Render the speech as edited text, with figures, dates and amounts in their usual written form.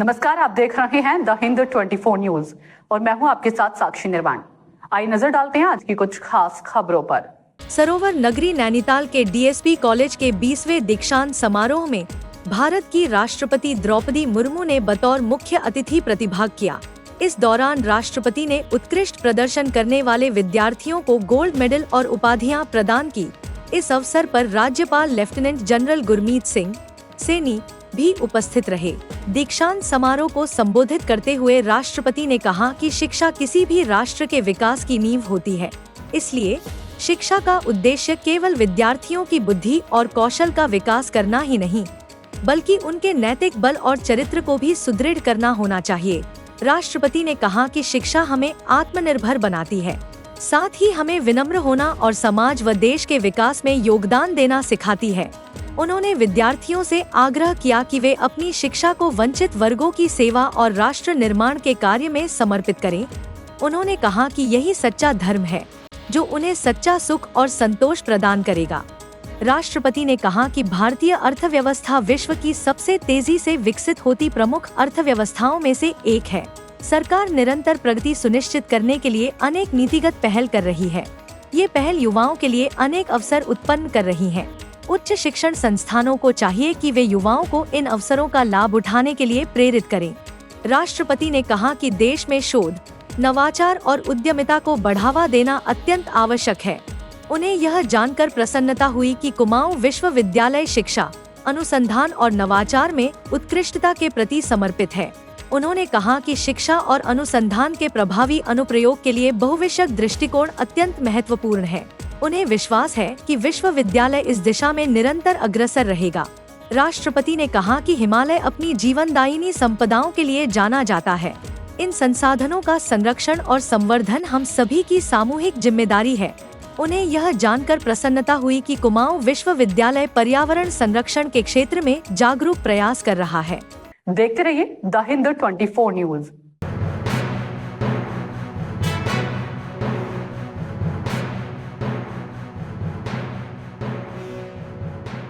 नमस्कार, आप देख रहे हैं द हिंद 24 न्यूज और मैं हूं आपके साथ साक्षी निर्वाण। आइए नजर डालते हैं आज की कुछ खास खबरों पर। सरोवर नगरी नैनीताल के डीएसपी कॉलेज के 20वें दीक्षांत समारोह में भारत की राष्ट्रपति द्रौपदी मुर्मू ने बतौर मुख्य अतिथि प्रतिभाग किया। इस दौरान राष्ट्रपति ने उत्कृष्ट प्रदर्शन करने वाले विद्यार्थियों को गोल्ड मेडल और उपाधियां प्रदान की। इस अवसर पर राज्यपाल लेफ्टिनेंट जनरल गुरमीत सिंह सैनी भी उपस्थित रहे। दीक्षांत समारोह को संबोधित करते हुए राष्ट्रपति ने कहा कि शिक्षा किसी भी राष्ट्र के विकास की नींव होती है, इसलिए शिक्षा का उद्देश्य केवल विद्यार्थियों की बुद्धि और कौशल का विकास करना ही नहीं, बल्कि उनके नैतिक बल और चरित्र को भी सुदृढ़ करना होना चाहिए। राष्ट्रपति ने कहा कि शिक्षा हमें आत्मनिर्भर बनाती है, साथ ही हमें विनम्र होना और समाज व देश के विकास में योगदान देना सिखाती है। उन्होंने विद्यार्थियों से आग्रह किया कि वे अपनी शिक्षा को वंचित वर्गों की सेवा और राष्ट्र निर्माण के कार्य में समर्पित करें। उन्होंने कहा कि यही सच्चा धर्म है जो उन्हें सच्चा सुख और संतोष प्रदान करेगा। राष्ट्रपति ने कहा कि भारतीय अर्थव्यवस्था विश्व की सबसे तेजी से विकसित होती प्रमुख अर्थव्यवस्थाओं में से एक है। सरकार निरंतर प्रगति सुनिश्चित करने के लिए अनेक नीतिगत पहल कर रही है। ये पहल युवाओं के लिए अनेक अवसर उत्पन्न कर रही है। उच्च शिक्षण संस्थानों को चाहिए कि वे युवाओं को इन अवसरों का लाभ उठाने के लिए प्रेरित करें। राष्ट्रपति ने कहा कि देश में शोध, नवाचार और उद्यमिता को बढ़ावा देना अत्यंत आवश्यक है। उन्हें यह जानकर प्रसन्नता हुई कि कुमाऊं विश्वविद्यालय शिक्षा, अनुसंधान और नवाचार में उत्कृष्टता के प्रति समर्पित है। उन्होंने कहा कि शिक्षा और अनुसंधान के प्रभावी अनुप्रयोग के लिए बहुविषयक दृष्टिकोण अत्यंत महत्वपूर्ण है। उन्हें विश्वास है कि विश्वविद्यालय इस दिशा में निरंतर अग्रसर रहेगा। राष्ट्रपति ने कहा कि हिमालय अपनी जीवनदायिनी संपदाओं के लिए जाना जाता है। इन संसाधनों का संरक्षण और संवर्धन हम सभी की सामूहिक जिम्मेदारी है। उन्हें यह जानकर प्रसन्नता हुई कि कुमाऊं विश्वविद्यालय पर्यावरण संरक्षण के क्षेत्र में जागरूक प्रयास कर रहा है। देखते रहिए द हिंद 24 न्यूज।